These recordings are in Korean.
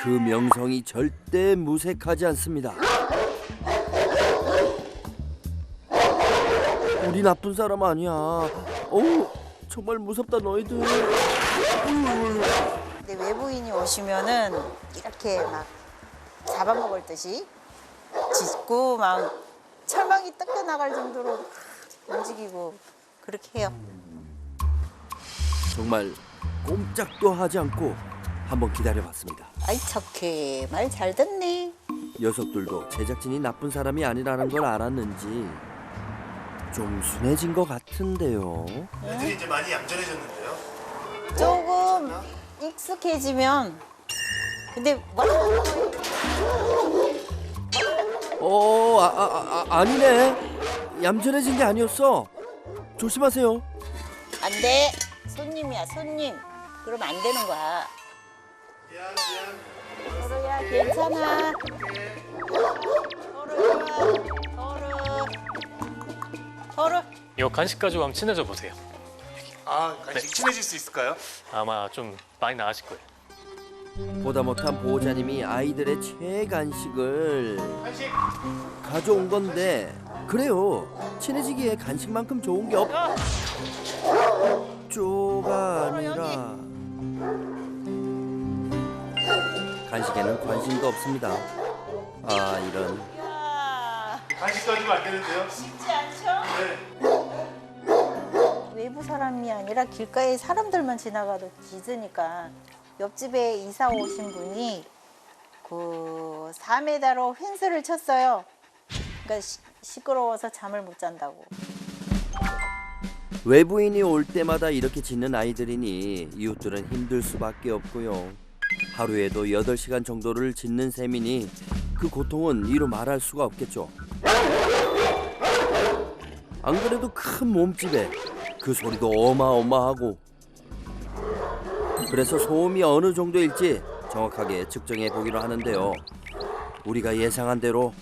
그 명성이 절대 무색하지 않습니다. 우리 나쁜 사람 아니야. 어우, 정말 무섭다 너희들. 근데 외부인이 오시면은 이렇게 막 잡아먹을 듯이 짖고 막 철망이 뜯겨나갈 정도로 움직이고 그렇게 해요. 정말 꼼짝도 하지 않고 한번 기다려봤습니다. 아이 착해. 말 잘 듣네. 녀석들도 제작진이 나쁜 사람이 아니라는 걸 알았는지 좀 순해진 것 같은데요. 애들이 이제 많이 얌전해졌는데요. 조금 익숙해지면 근데 아니네. 얌전해진 게 아니었어. 조심하세요. 안 돼. 손님이야 손님. 그럼 안 되는 거야. 미안. 서로야 괜찮아. 서로. 이거 간식 가지고 한번 친해져 보세요. 아, 간식 친해질 수 있을까요? 아마 좀 많이 나아질 거예요. 보다 못한 보호자님이 아이들의 최간식을 간식. 가져온 건데 그래요. 친해지기에 간식만큼 좋은 게 쪼가 아니라 간식에는 관심도 없습니다. 아 이런. 야, 간식 가지고 안 되는데요. 쉽지 않죠? 네. 외부 사람이 아니라 길가에 사람들만 지나가도 짖으니까 옆집에 이사 오신 분이 그 4m로 펜스를 쳤어요. 그러니까 시끄러워서 잠을 못 잔다고. 외부인이 올 때마다 이렇게 짖는 아이들이니 이웃들은 힘들 수밖에 없고요. 하루에도 8시간 정도를 짖는 셈이니 그 고통은 이루 말할 수가 없겠죠. 안 그래도 큰 몸집에 그 소리도 어마어마하고 그래서 소음이 어느 정도일지 정확하게 측정해 보기로 하는데요. 우리가 예상한 대로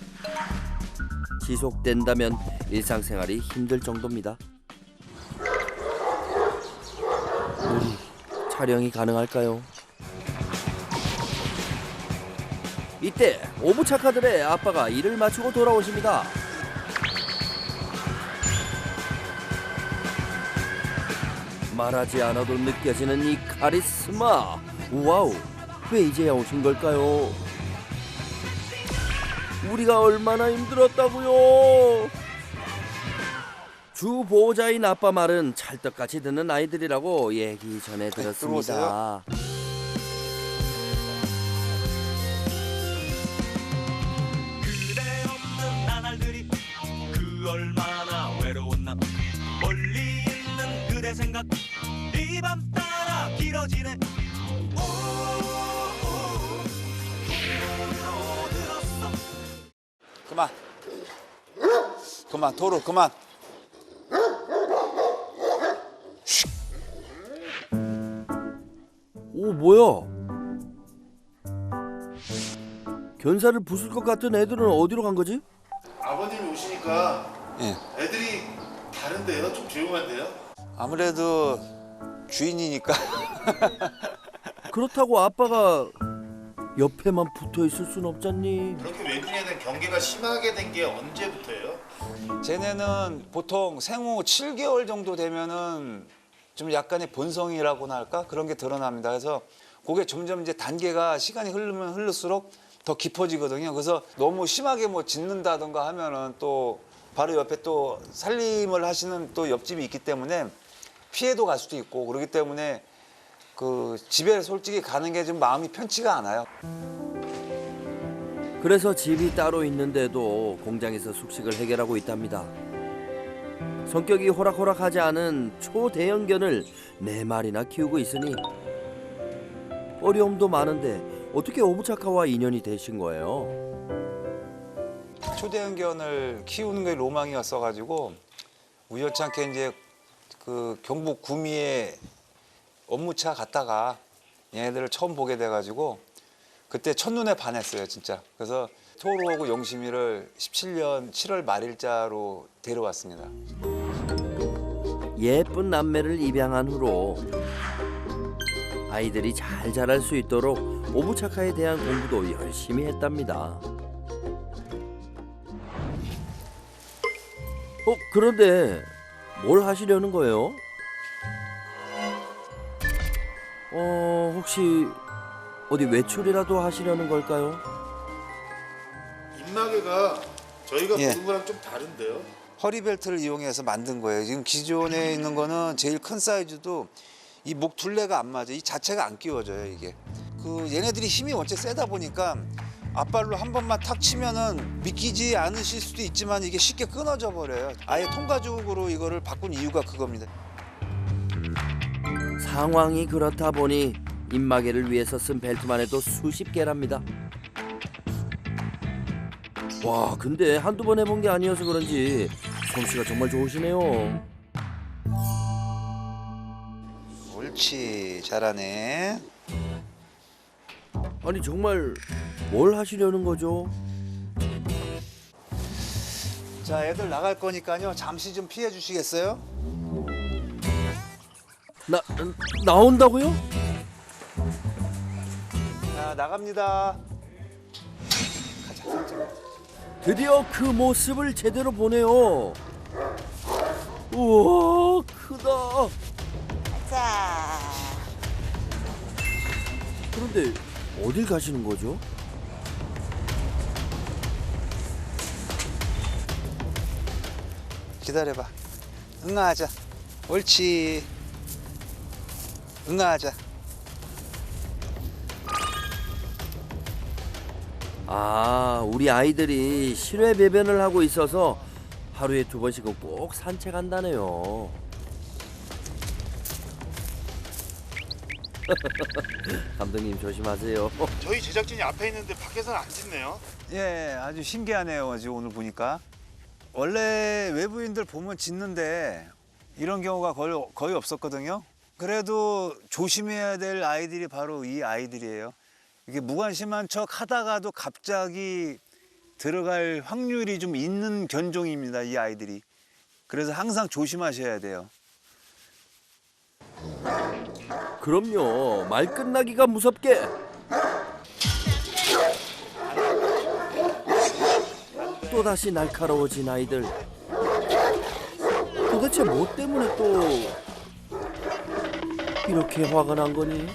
지속된다면 일상생활이 힘들 정도입니다. 우리 촬영이 가능할까요? 이때 오부차카들의 아빠가 일을 마치고 돌아오십니다. 말하지 않아도 느껴지는 이 카리스마. 와우, 왜 이제야 오신 걸까요? 우리가 얼마나 힘들었다고요. 주 보호자인 아빠 말은 찰떡같이 듣는 아이들이라고 얘기 전에 들었습니다. 그대 없는 나날들이 그 얼마나 외로웠나. 멀리 있는 그대 생각 이 밤 따라 길어지네. 그만 도로 그만. 오, 뭐야? 견사를 부술 것 같은 애들은 어디로 간 거지? 아버님이 오시니까 예. 애들이 다른데요? 좀 조용한데요? 아무래도 주인이니까. 그렇다고 아빠가 옆에만 붙어 있을 순 없잖니. 그렇게 외국인에는 경계가 심하게 된 게 언제부터예요? 쟤네는 보통 생후 7개월 정도 되면은 좀 약간의 본성이라고나 할까 그런 게 드러납니다. 그래서 그게 점점 이제 단계가 시간이 흐르면 흐를수록 더 깊어지거든요. 그래서 너무 심하게 뭐 짖는다던가 하면은 또 바로 옆에 또 살림을 하시는 또 옆집이 있기 때문에 피해도 갈 수도 있고 그렇기 때문에 그 집에 솔직히 가는 게 좀 마음이 편치가 않아요. 그래서 집이 따로 있는데도 공장에서 숙식을 해결하고 있답니다. 성격이 호락호락하지 않은 초대형견을 4마리나 키우고 있으니 어려움도 많은데 어떻게 오부차카와 인연이 되신 거예요? 초대형견을 키우는 게 로망이었어가지고 우연찮게 이제 그 경북 구미에 업무차 갔다가 얘네들을 처음 보게 돼가지고 그때 첫눈에 반했어요 진짜. 그래서 토로하고 용심이를 17년 7월 말일자로 데려왔습니다. 예쁜 남매를 입양한 후로 아이들이 잘 자랄 수 있도록 오부차카에 대한 공부도 열심히 했답니다. 그런데 뭘 하시려는 거예요? 혹시 어디 외출이라도 하시려는 걸까요? 입마개가 저희가 예. 보는 거랑 좀 다른데요. 허리벨트를 이용해서 만든 거예요. 지금 기존에 있는 거는 제일 큰 사이즈도 이 목 둘레가 안 맞아. 이 자체가 안 끼워져요, 이게. 얘네들이 힘이 원체 세다 보니까 앞발로 한 번만 탁 치면은 믿기지 않으실 수도 있지만 이게 쉽게 끊어져 버려요. 아예 통가죽으로 이거를 바꾼 이유가 그겁니다. 상황이 그렇다 보니 입마개를 위해서 쓴 벨트만 해도 수십 개랍니다. 와, 근데 한두 번 해본 게 아니어서 그런지 솜씨가 정말 좋으시네요. 옳지, 잘하네. 아니 정말 뭘 하시려는 거죠? 자, 애들 나갈 거니까요. 잠시 좀 피해 주시겠어요? 나온다고요? 자, 나갑니다. 드디어 그 모습을 제대로 보네요. 우와, 크다. 자, 그런데 어딜 가시는 거죠? 기다려봐. 응아하자. 옳지. 응아하자. 우리 아이들이 실외 배변을 하고 있어서 하루에 2번씩은 꼭 산책한다네요. 감독님 조심하세요. 저희 제작진이 앞에 있는데 밖에서는 안 짖네요. 예, 아주 신기하네요. 지금 오늘 보니까. 원래 외부인들 보면 짖는데 이런 경우가 거의 없었거든요. 그래도 조심해야 될 아이들이 바로 이 아이들이에요. 이게 무관심한 척 하다가도 갑자기 들어갈 확률이 좀 있는 견종입니다, 이 아이들이. 그래서 항상 조심하셔야 돼요. 그럼요. 말 끝나기가 무섭게. 또다시 날카로워진 아이들. 도대체 뭐 때문에 또 이렇게 화가 난 거니?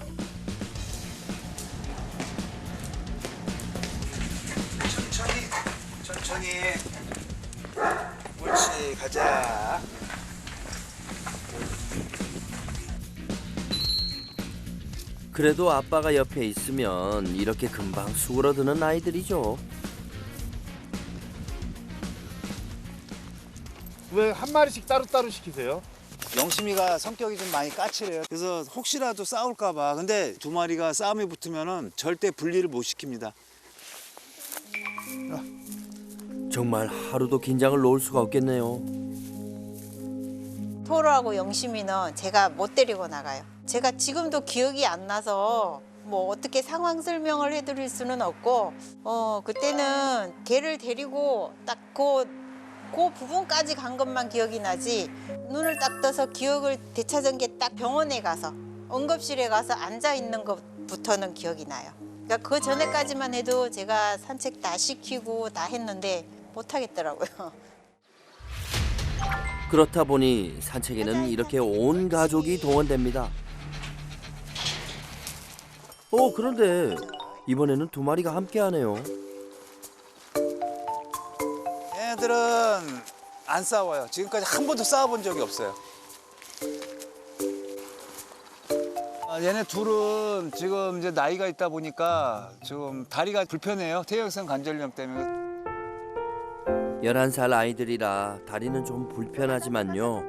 천천히. 옳지, 가자. 그래도 아빠가 옆에 있으면 이렇게 금방 수그러드는 아이들이죠. 왜 한 마리씩 따로따로 시키세요? 영심이가 성격이 좀 많이 까칠해요. 그래서 혹시라도 싸울까 봐. 근데 2마리가 싸움이 붙으면은 절대 분리를 못 시킵니다. 정말 하루도 긴장을 놓을 수가 없겠네요. 토로하고 영심이는 제가 못 데리고 나가요. 제가 지금도 기억이 안 나서 뭐 어떻게 상황 설명을 해드릴 수는 없고 그때는 걔를 데리고 딱 그 부분까지 간 것만 기억이 나지 눈을 딱 떠서 기억을 되찾은 게 딱 병원에 가서 응급실에 가서 앉아 있는 것부터는 기억이 나요. 그러니까 그 전에까지만 해도 제가 산책 다 시키고 다 했는데 못 하겠더라고요. 그렇다 보니 산책에는 이렇게 온 가족이 동원됩니다. 그런데 이번에는 2마리가 함께하네요. 얘들은 안 싸워요. 지금까지 한 번도 싸워본 적이 없어요. 얘네 둘은 지금 이제 나이가 있다 보니까 지금 다리가 불편해요. 퇴행성 관절염 때문에. 11살 아이들이라 다리는 좀 불편하지만요.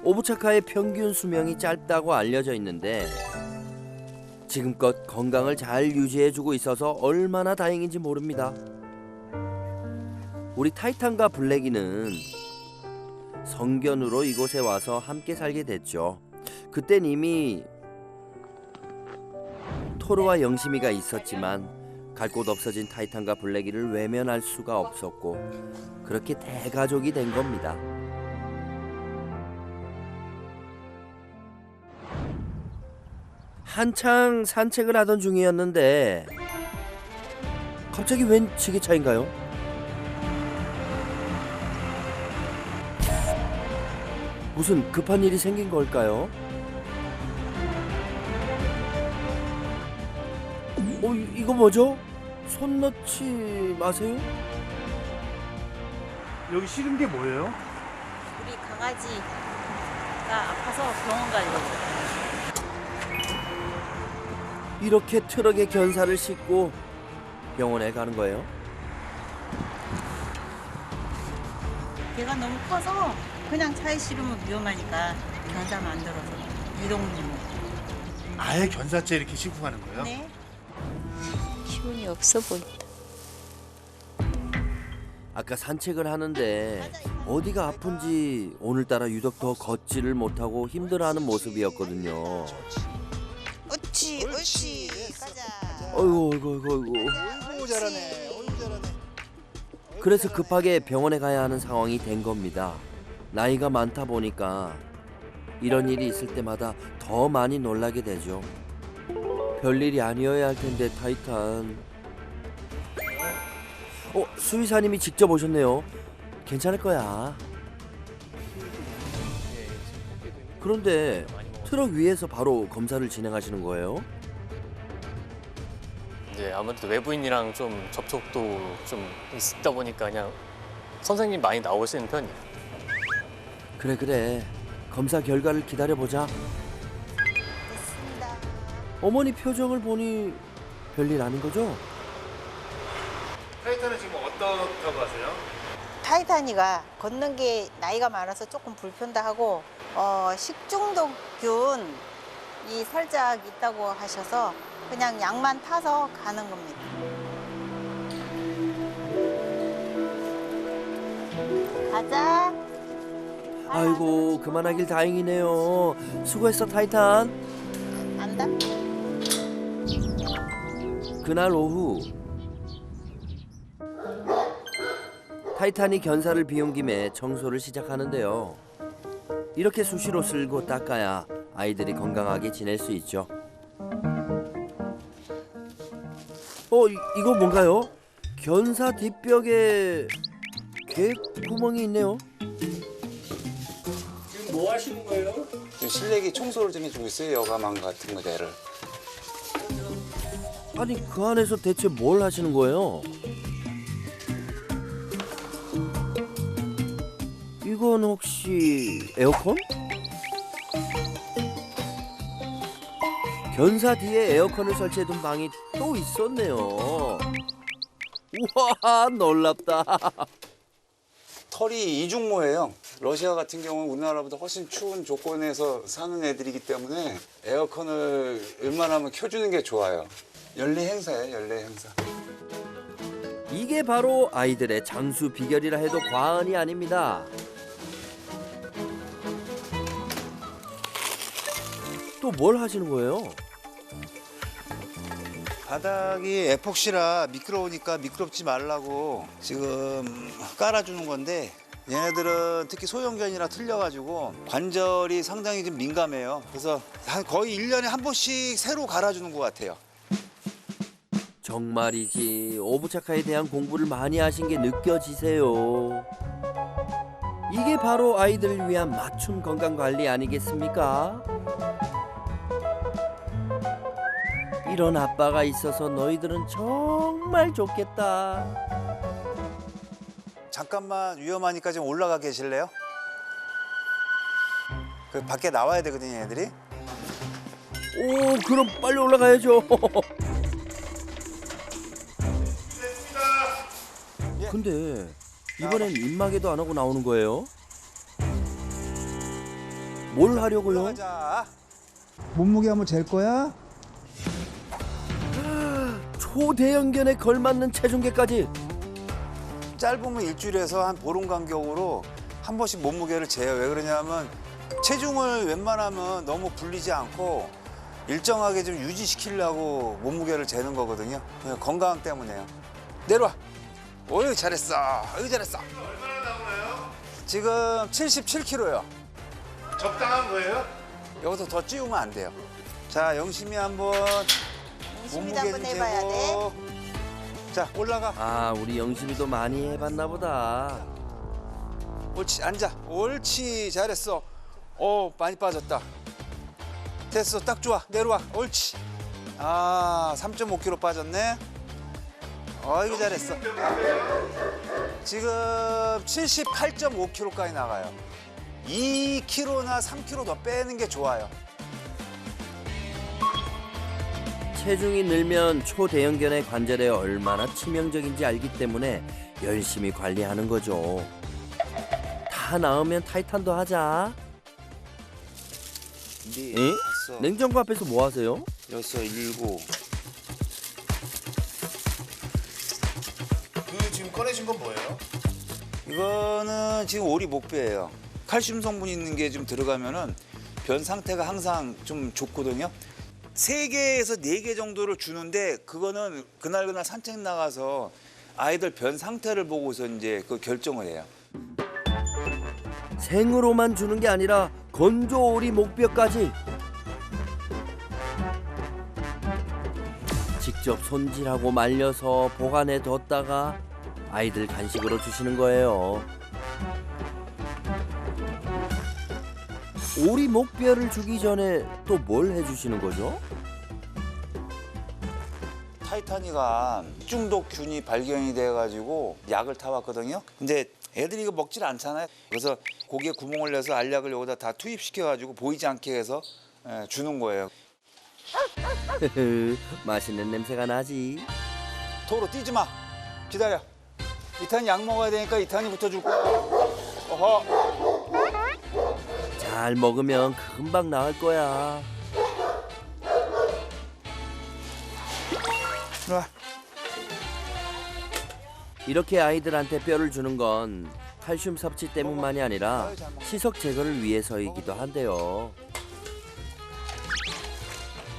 오부차카의 평균 수명이 짧다고 알려져 있는데 지금껏 건강을 잘 유지해주고 있어서 얼마나 다행인지 모릅니다. 우리 타이탄과 블랙이는 성견으로 이곳에 와서 함께 살게 됐죠. 그땐 이미 토르와 영심이가 있었지만 갈 곳 없어진 타이탄과 블랙이를 외면할 수가 없었고 그렇게 대가족이 된 겁니다. 한창 산책을 하던 중이었는데 갑자기 웬 지게차인가요? 무슨 급한 일이 생긴 걸까요? 이거 뭐죠? 손 넣지 마세요? 여기 싫은 게 뭐예요? 우리 강아지가 아파서 병원 가려고. 이렇게 트럭에 견사를 싣고 병원에 가는 거예요? 걔가 너무 커서 그냥 차에 실으면 위험하니까 견사 만들어서 이동님. 아예 견사째 이렇게 싣고 가는 거예요? 네. 기운이 없어 보인다. 아까 산책을 하는데 어디가 아픈지 오늘따라 유독 더 걷지를 못하고 힘들어하는 모습이었거든요. 옳지, 옳지. 가자. 어이구. 어이구 잘하네. 어이구 잘하네. 그래서 급하게 병원에 가야 하는 상황이 된 겁니다. 나이가 많다 보니까 이런 일이 있을 때마다 더 많이 놀라게 되죠. 별일이 아니어야 할 텐데 타이탄. 수의사님이 직접 오셨네요. 괜찮을 거야. 그런데 트럭 위에서 바로 검사를 진행하시는 거예요? 이제 아무래도 외부인이랑 좀 접촉도 좀 있다 보니까 그냥 선생님 많이 나오시는 편이에요. 그래. 검사 결과를 기다려보자. 됐습니다. 어머니 표정을 보니 별일 아닌 거죠? 타이탄은 지금 어떻다고 하세요? 타이타니가 걷는 게 나이가 많아서 조금 불편하고 식중독균이 살짝 있다고 하셔서 그냥 약만 타서 가는 겁니다. 가자. 아이고 그만하길 다행이네요. 수고했어 타이탄. 안다. 그날 오후 타이탄이 견사를 비운 김에 청소를 시작하는데요. 이렇게 수시로 쓸고 닦아야 아이들이 건강하게 지낼 수 있죠. 이거 뭔가요? 견사 뒷벽에 개 구멍이 있네요. 좀 실내기 청소를 좀 해주고 있어요. 여가망 같은 거를. 아니 그 안에서 대체 뭘 하시는 거예요? 이건 혹시 에어컨? 견사 뒤에 에어컨을 설치해둔 방이 또 있었네요. 우와 놀랍다. 털이 이중모예요. 러시아 같은 경우는 우리나라보다 훨씬 추운 조건에서 사는 애들이기 때문에 에어컨을 웬만하면 켜주는 게 좋아요. 연례 행사예요, 연례 행사. 이게 바로 아이들의 장수 비결이라 해도 과언이 아닙니다. 또 뭘 하시는 거예요? 바닥이 에폭시라 미끄러우니까 미끄럽지 말라고 지금 깔아주는 건데 얘네들은 특히 소형견이라 틀려가지고 관절이 상당히 좀 민감해요. 그래서 거의 1년에 한 번씩 새로 갈아주는 것 같아요. 정말이지 오브차카에 대한 공부를 많이 하신 게 느껴지세요. 이게 바로 아이들을 위한 맞춤 건강관리 아니겠습니까? 이런 아빠가 있어서 너희들은 정말 좋겠다. 잠깐만 위험하니까 좀 올라가 계실래요? 그 밖에 나와야 되거든요, 얘들이. 오 그럼 빨리 올라가야죠. 근데 이번엔 입마개도 안 하고 나오는 거예요? 뭘 하려고요? 올라가자. 몸무게 한번 잴 거야? 초대형견에 걸맞는 체중계까지. 짧으면 일주일에서 한 보름 간격으로 한 번씩 몸무게를 재요. 왜 그러냐면 체중을 웬만하면 너무 불리지 않고 일정하게 좀 유지시키려고 몸무게를 재는 거거든요. 그냥 건강 때문에요. 내려와. 어유 잘했어. 어유 잘했어. 얼마나 나오나요? 지금 77kg요. 적당한 거예요? 여기서 더 찌우면 안 돼요. 자, 영심이 한번 열심히 몸무게 한번 좀 해봐야 돼. 재고. 자, 올라가. 아, 우리 영심이도 많이 해봤나 보다. 옳지, 앉아. 옳지, 잘했어. 많이 빠졌다. 됐어, 딱 좋아. 내려와. 옳지. 아, 3.5kg 빠졌네. 어이구, 잘했어. 지금 78.5kg까지 나가요. 2kg나 3kg 더 빼는 게 좋아요. 체중이 늘면 초대형견의 관절에 얼마나 치명적인지 알기 때문에 열심히 관리하는 거죠. 다 나으면 타이탄도 하자. 네, 에? 다섯, 냉장고 앞에서 뭐 하세요? 여섯, 일곱. 그 지금 꺼내신 건 뭐예요? 이거는 지금 오리 목뼈예요. 칼슘 성분 있는 게 좀 들어가면은 변 상태가 항상 좀 좋거든요. 3개에서 4개 정도를 주는데 그거는 그날 산책 나가서 아이들 변 상태를 보고서 이제 그 결정을 해요. 생으로만 주는 게 아니라 건조 오리 목뼈까지. 직접 손질하고 말려서 보관해 뒀다가 아이들 간식으로 주시는 거예요. 오리 목뼈를 주기 전에 또 뭘 해주시는 거죠? 타이탄이가 중독균이 발견이 돼가지고 약을 타왔거든요. 근데 애들이 이거 먹질 않잖아요. 그래서 고기에 구멍을 내서 알약을 여기다 다 투입시켜가지고 보이지 않게 해서 주는 거예요. 맛있는 냄새가 나지. 도로 뛰지 마. 기다려. 이탄이 약 먹어야 되니까 이탄이부터 줄 거야. 어허. 잘 먹으면 금방 나을 거야. 이리 와. 이렇게 아이들한테 뼈를 주는 건 칼슘 섭취 때문만이 아니라 시석 제거를 위해서이기도 한데요.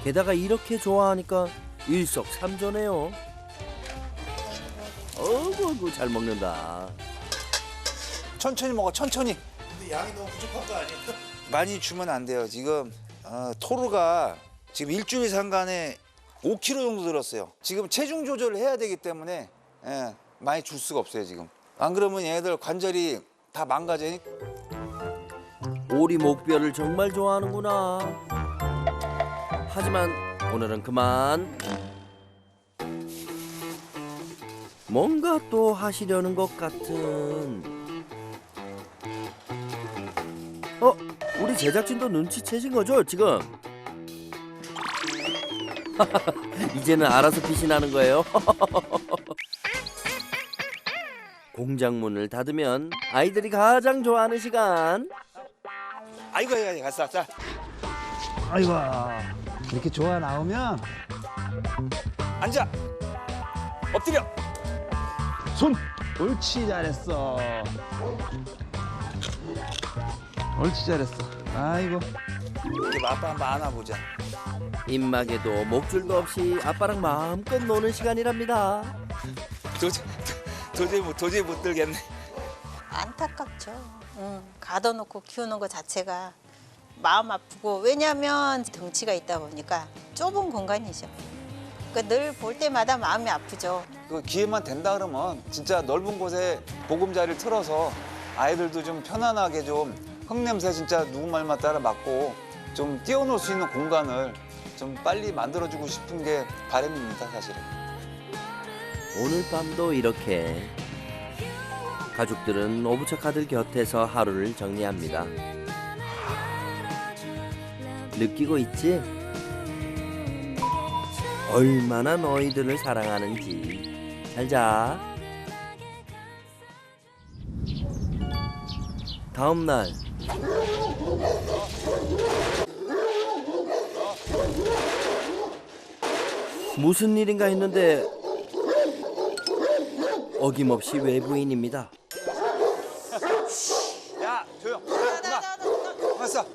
게다가 이렇게 좋아하니까 일석삼조네요. 어구 잘 먹는다. 천천히 먹어, 천천히. 근데 양이 너무 부족한 거 아니에요? 많이 주면 안 돼요. 지금 토르가 지금 일주일 상간에 5kg 정도 들었어요. 지금 체중 조절을 해야 되기 때문에 많이 줄 수가 없어요, 지금. 안 그러면 얘들 관절이 다 망가져니까. 오리 목뼈를 정말 좋아하는구나. 하지만 오늘은 그만. 뭔가 또 하시려는 것 같은. 우리 제작진도 눈치채신 거죠, 지금? 이제는 알아서 빛이 나는 거예요. 공장 문을 닫으면 아이들이 가장 좋아하는 시간. 아이고, 갔어, 자. 아이고 이렇게 좋아 나오면 앉아. 엎드려. 손 옳지 잘했어 옳지 잘했어 아이고 이렇게 아빠 한번 안아보자. 입막에도 목줄도 없이 아빠랑 마음껏 노는 시간이랍니다. 도저히 못 들겠네. 안타깝죠. 가둬놓고 키우는 것 자체가 마음 아프고, 왜냐하면 덩치가 있다 보니까 좁은 공간이죠. 그러니까 늘 볼 때마다 마음이 아프죠. 그 기회만 된다 그러면 진짜 넓은 곳에 보금자리를 틀어서 아이들도 좀 편안하게 좀 흙냄새 진짜 누구 말만 따라 맡고 좀 뛰어놀 수 있는 공간을 좀 빨리 만들어주고 싶은 게 바람입니다, 사실은. 오늘 밤도 이렇게 가족들은 오부척 아들 곁에서 하루를 정리합니다. 느끼고 있지? 얼마나 너희들을 사랑하는지. 잘 자. 다음 날. 무슨 일인가 했는데 어김없이 외부인입니다. 야, 조용. 왔어.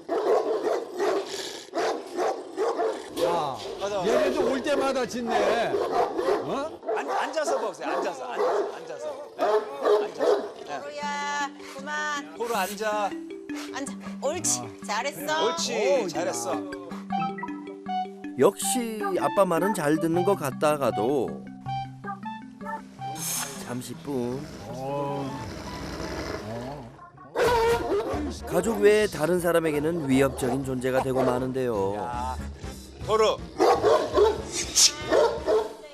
맞아. 얘네도 올 때마다 짖네 어? 앉아서 먹으세요. 앉아서. 도로야, 그만 도로 앉아. 앉아. 옳지, 잘했어. 옳지, 잘했어. 역시 아빠 말은 잘 듣는 것 같다가도 잠시뿐 가족 외에 다른 사람에게는 위협적인 존재가 되고 마는데요. 도로.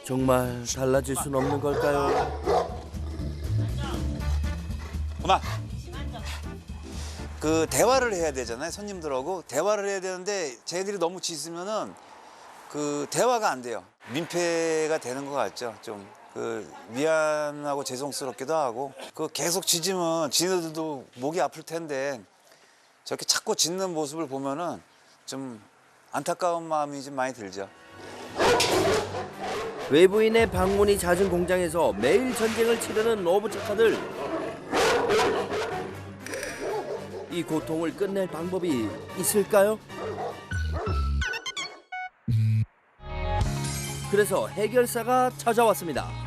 정말 달라질 순 없는 걸까요? 그만. 그 대화를 해야 되잖아요. 손님들하고 대화를 해야 되는데 쟤들이 너무 짖으면은 그 대화가 안 돼요. 민폐가 되는 것 같죠. 좀 그 미안하고 죄송스럽기도 하고 그 계속 짖으면 지네들도 목이 아플 텐데 저렇게 자꾸 짖는 모습을 보면은 좀 안타까운 마음이 좀 많이 들죠. 외부인의 방문이 잦은 공장에서 매일 전쟁을 치르는 오브차카들. 이 고통을 끝낼 방법이 있을까요? 그래서 해결사가 찾아왔습니다.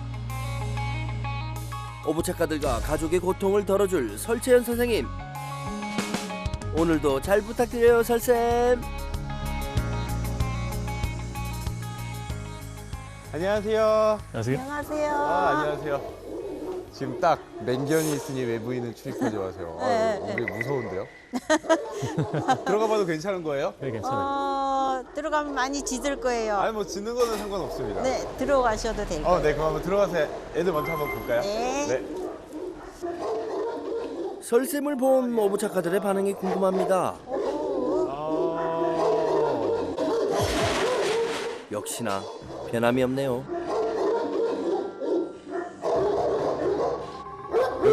오브차카들과 가족의 고통을 덜어줄 설채연 선생님. 오늘도 잘 부탁드려요, 설쌤. 안녕하세요. 안녕하세요. 안녕하세요. 안녕하세요. 지금 딱 맹견이 있으니 외부인은 출입하지 마세요. 우리 무서운데요? 들어가 봐도 괜찮은 거예요? 네, 괜찮아요. 들어가면 많이 짖을 거예요. 아니 뭐 짖는 거는 상관없습니다. 네, 들어가셔도 될 거예요. 네, 그럼 한번 들어가서 애들 먼저 한번 볼까요? 네. 설쌤을 본 오브차카들의 반응이 궁금합니다. 역시나 변함이 없네요.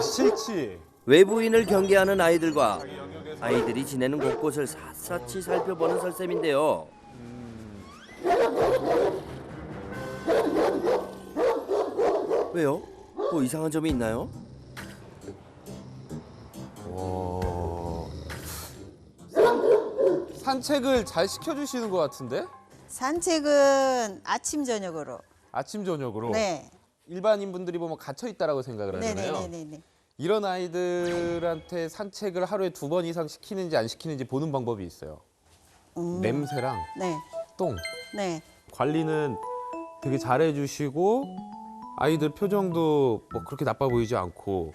싫지. 외부인을 경계하는 아이들과 아이들이 지내는 곳곳을 샅샅이 살펴보는 설쌤인데요. 왜요? 뭐 이상한 점이 있나요? 산책을 잘 시켜주시는 것 같은데? 산책은 아침 저녁으로. 아침 저녁으로. 네. 일반인 분들이 보면 갇혀 있다라고 생각을 하잖아요. 네네네네. 이런 아이들한테 산책을 하루에 2번 이상 시키는지 안 시키는지 보는 방법이 있어요. 냄새랑 네. 똥. 네. 관리는 되게 잘해주시고 아이들 표정도 뭐 그렇게 나빠 보이지 않고.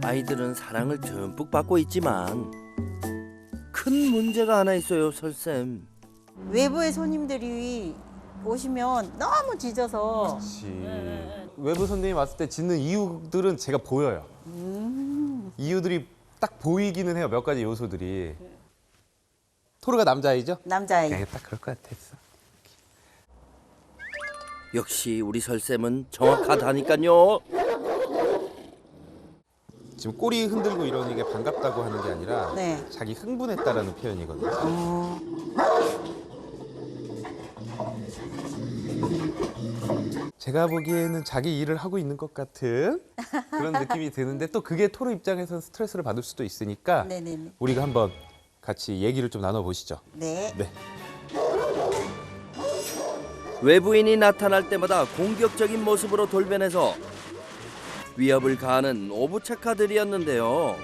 아이들은 사랑을 듬뿍 받고 있지만 큰 문제가 하나 있어요, 설쌤. 외부의 손님들이 오시면 너무 짖어서 외부 손님이 왔을 때 짖는 이유들은 제가 보여요. 이유들이 딱 보이기는 해요. 몇 가지 요소들이. 토르가 남자아이죠? 남자아이. 네, 딱 그럴 것 같았어. 역시 우리 설쌤은 정확하다니까요. 지금 꼬리 흔들고 이러는 게 반갑다고 하는 게 아니라 네. 자기 흥분했다라는 표현이거든요. 제가 보기에는 자기 일을 하고 있는 것 같은 그런 느낌이 드는데 또 그게 토르 입장에서는 스트레스를 받을 수도 있으니까 네네네. 우리가 한번 같이 얘기를 좀 나눠보시죠. 네. 네. 외부인이 나타날 때마다 공격적인 모습으로 돌변해서 위협을 가하는 오브차카들이었는데요.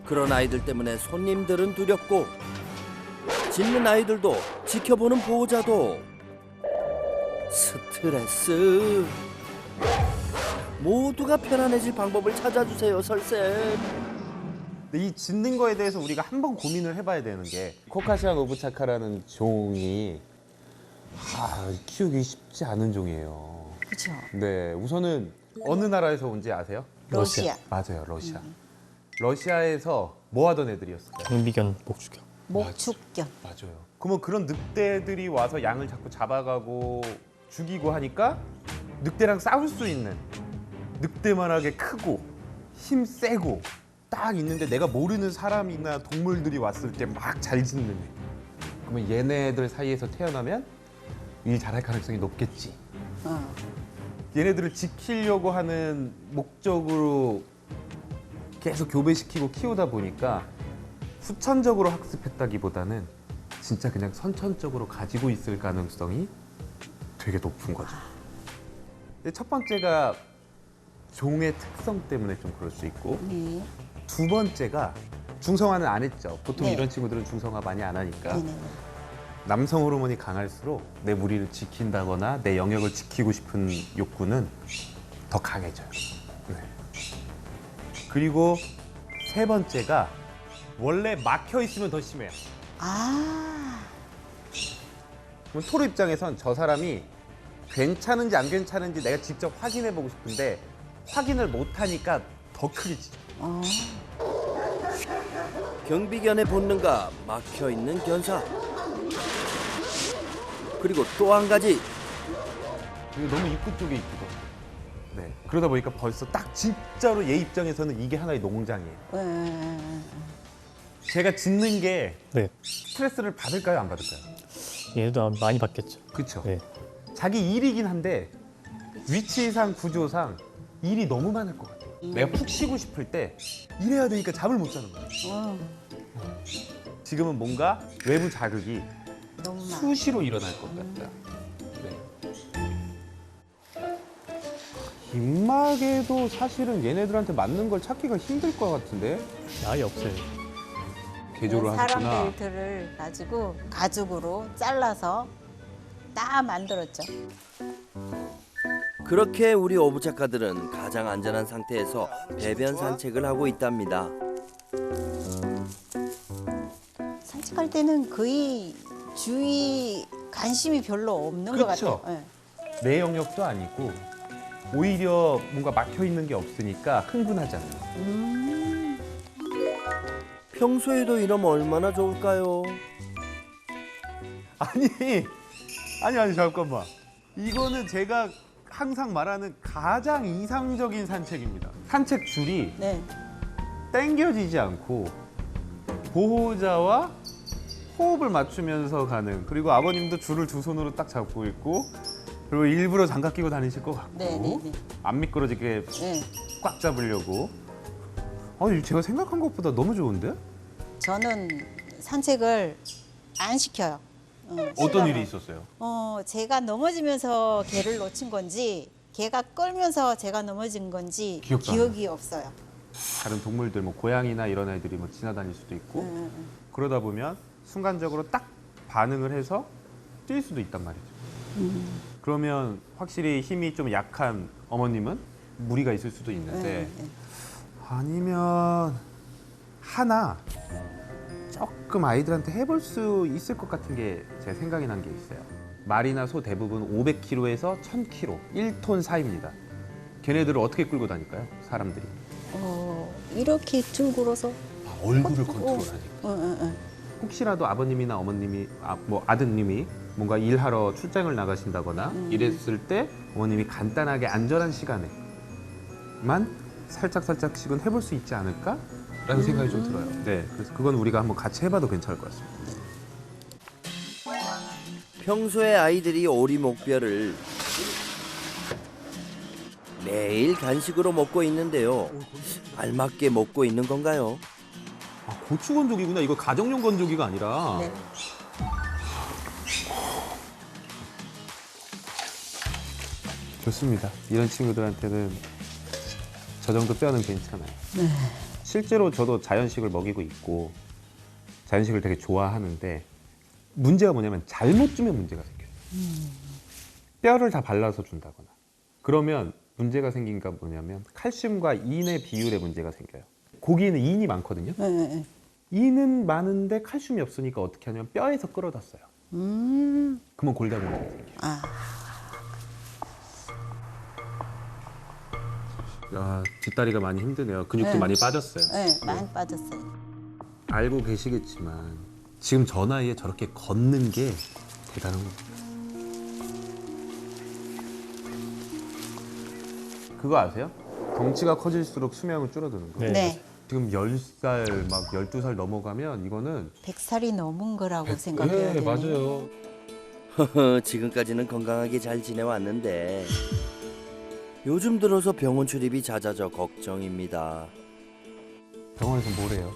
그런 아이들 때문에 손님들은 두렵고 짖는 아이들도 지켜보는 보호자도 스트레스. 모두가 편안해질 방법을 찾아주세요, 설쌤. 이 짖는 거에 대해서 우리가 한번 고민을 해봐야 되는 게 코카시안 오브차카라는 종이 키우기 쉽지 않은 종이에요. 그렇죠. 네, 우선은 어느 나라에서 온지 아세요? 러시아. 맞아요, 러시아. 러시아에서 뭐 하던 애들이었어요? 장비견, 목주견. 목축견. 맞아요. 그러면 그런 늑대들이 와서 양을 자꾸 잡아가고 죽이고 하니까 늑대랑 싸울 수 있는 늑대만하게 크고 힘 세고 딱 있는데 내가 모르는 사람이나 동물들이 왔을 때 막 잘 짖는 애. 그러면 얘네들 사이에서 태어나면 일 잘할 가능성이 높겠지. 얘네들을 지키려고 하는 목적으로 계속 교배시키고 키우다 보니까 후천적으로 학습했다기보다는 진짜 그냥 선천적으로 가지고 있을 가능성이 되게 높은 거죠. 근데 첫 번째가 종의 특성 때문에 좀 그럴 수 있고 네. 두 번째가 중성화는 안 했죠. 보통 네. 이런 친구들은 중성화 많이 안 하니까. 네네. 남성 호르몬이 강할수록 내 무리를 지킨다거나 내 영역을 지키고 싶은 욕구는 더 강해져요. 네. 그리고 세 번째가 원래 막혀 있으면 더 심해요. 아, 그럼 토르 입장에선 저 사람이 괜찮은지 안 괜찮은지 내가 직접 확인해 보고 싶은데 확인을 못 하니까 더 크게 지죠. 경비견의 본능과 막혀 있는 견사. 그리고 또 한 가지. 그리고 너무 입구 쪽에 있기도. 네. 그러다 보니까 벌써 딱 진짜로 얘 입장에서는 이게 하나의 농장이에요. 제가 짖는 게 네. 스트레스를 받을까요, 안 받을까요? 얘도 많이 받겠죠. 그렇죠. 네. 자기 일이긴 한데 위치상 구조상 일이 너무 많을 것 같아요. 내가 푹 쉬고 싶을 때 일해야 되니까 잠을 못 자는 거예요. 지금은 뭔가 외부 자극이 너무 많아. 수시로 일어날 것 같다. 네. 입막에도 사실은 얘네들한테 맞는 걸 찾기가 힘들 것 같은데? 아예 없어요. 개조를 하셨구나. 사람 벨트를 가지고 가죽으로 잘라서 딱 만들었죠. 그렇게 우리 오부작가들은 가장 안전한 상태에서 배변 산책을 하고 있답니다. 산책할 때는 거의 주위 관심이 별로 없는 것 그쵸? 같아요. 네. 내 영역도 아니고 오히려 뭔가 막혀 있는 게 없으니까 흥분하잖아요. 평소에도 이러면 얼마나 좋을까요? 아니 잠깐만. 이거는 제가 항상 말하는 가장 이상적인 산책입니다. 산책 줄이 네. 당겨지지 않고 보호자와 호흡을 맞추면서 가는, 그리고 아버님도 줄을 두 손으로 딱 잡고 있고, 그리고 일부러 장갑 끼고 다니실 것 같고, 네네네. 안 미끄러지게 네. 꽉 잡으려고. 아니 제가 생각한 것보다 너무 좋은데? 저는 산책을 안 시켜요. 어떤 시간을. 일이 있었어요? 제가 넘어지면서 개를 놓친 건지 개가 끌면서 제가 넘어진 건지 기억도 안 기억이 없어요. 다른 동물들, 뭐 고양이나 이런 애들이 뭐 지나다닐 수도 있고, 그러다 보면 순간적으로 딱 반응을 해서 뛸 수도 있단 말이죠. 그러면 확실히 힘이 좀 약한 어머님은 무리가 있을 수도 있는데, 아니면 하나 조금 아이들한테 해볼 수 있을 것 같은 게 제 생각이 난 게 있어요. 말이나 소 대부분 500kg에서 1000kg, 1톤 사이입니다. 걔네들을 어떻게 끌고 다닐까요? 사람들이. 이렇게 둥글어서. 얼굴을 컨트롤하니까. 혹시라도 아버님이나 어머님이, 뭐 아드님이 뭔가 일하러 출장을 나가신다거나 이랬을 때 어머님이 간단하게 안전한 시간에만 살짝씩은 해볼 수 있지 않을까? 라는 생각이 좀 들어요. 네, 그래서 그건 우리가 한번 같이 해봐도 괜찮을 것 같습니다. 평소에 아이들이 오리목뼈를 매일 간식으로 먹고 있는데요. 알맞게 먹고 있는 건가요? 고추 건조기구나. 이거 가정용 건조기가 아니라. 네. 좋습니다. 이런 친구들한테는 저 정도 뼈는 괜찮아요. 실제로 저도 자연식을 먹이고 있고 자연식을 되게 좋아하는데 문제가 뭐냐면 잘못 주면 문제가 생겨요. 뼈를 다 발라서 준다거나 그러면 문제가 생긴 게 뭐냐면 칼슘과 인의 비율에 문제가 생겨요. 고기는 인이 많거든요. 인은 많은데 칼슘이 없으니까 어떻게 하냐면 뼈에서 끌어다 써요. 그러면 골다공증이 생겨요. 뒷다리가 많이 힘드네요. 근육도 네. 많이 빠졌어요. 네, 많이 빠졌어요. 알고 계시겠지만 지금 저 나이에 저렇게 걷는 게 대단한 겁니다. 그거 아세요? 덩치가 커질수록 수명은 줄어드는 거예요. 네. 지금 10살, 막 12살 넘어가면 이거는 100살이 넘은 거라고 생각해야 네, 되네요. 맞아요. 지금까지는 건강하게 잘 지내왔는데 요즘 들어서 병원 출입이 잦아져 걱정입니다. 병원에서 뭘 해요?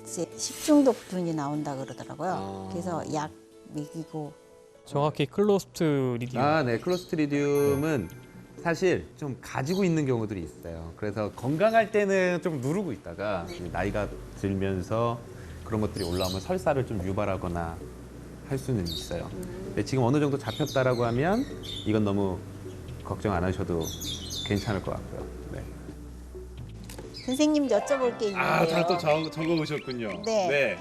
이제 식중독균이 나온다 그러더라고요. 그래서 약 먹이고. 정확히 클로스트리디움. 네. 클로스트리디움은 사실 좀 가지고 있는 경우들이 있어요. 그래서 건강할 때는 좀 누르고 있다가 나이가 들면서 그런 것들이 올라오면 설사를 좀 유발하거나 할 수는 있어요. 근데 지금 어느 정도 잡혔다라고 하면 이건 너무 걱정 안 하셔도 괜찮을 것 같고요. 네. 선생님 여쭤볼 게 있는데요. 적어보셨군요. 네.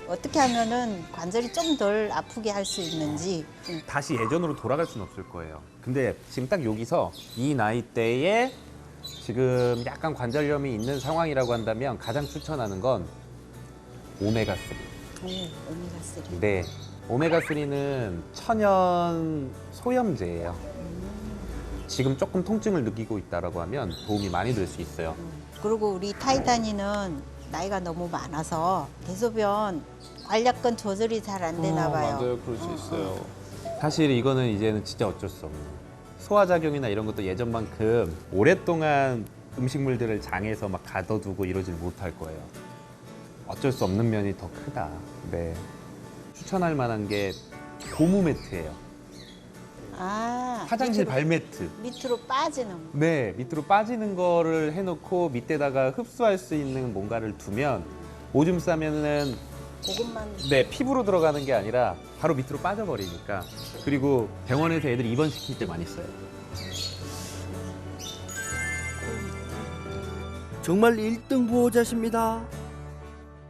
어떻게 하면은 관절이 좀 덜 아프게 할 수 있는지. 다시 예전으로 돌아갈 수는 없을 거예요. 근데 지금 딱 여기서 이 나이대에 지금 약간 관절염이 있는 상황이라고 한다면 가장 추천하는 건 오메가3. 오메가3. 네. 오메가3는 천연 소염제예요. 지금 조금 통증을 느끼고 있다라고 하면 도움이 많이 될 수 있어요. 그리고 우리 타이타니는 나이가 너무 많아서 대소변 관략근 조절이 잘 안 되나 봐요. 맞아요. 그럴 수 있어요. 사실 이거는 이제는 진짜 어쩔 수 없는 거예요. 소화작용이나 이런 것도 예전만큼 오랫동안 음식물들을 장에서 막 가둬두고 이러질 못할 거예요. 어쩔 수 없는 면이 더 크다. 네. 추천할 만한 게 고무 매트예요. 아, 화장실 발매트. 밑으로 빠지는. 네, 밑으로 빠지는 거를 해놓고 밑에다가 흡수할 수 있는 뭔가를 두면 오줌 싸면은 그것만. 네, 피부로 들어가는 게 아니라 바로 밑으로 빠져버리니까. 그리고 병원에서 애들 입원시킬 때 많이 써요. 정말 1등 보호자십니다.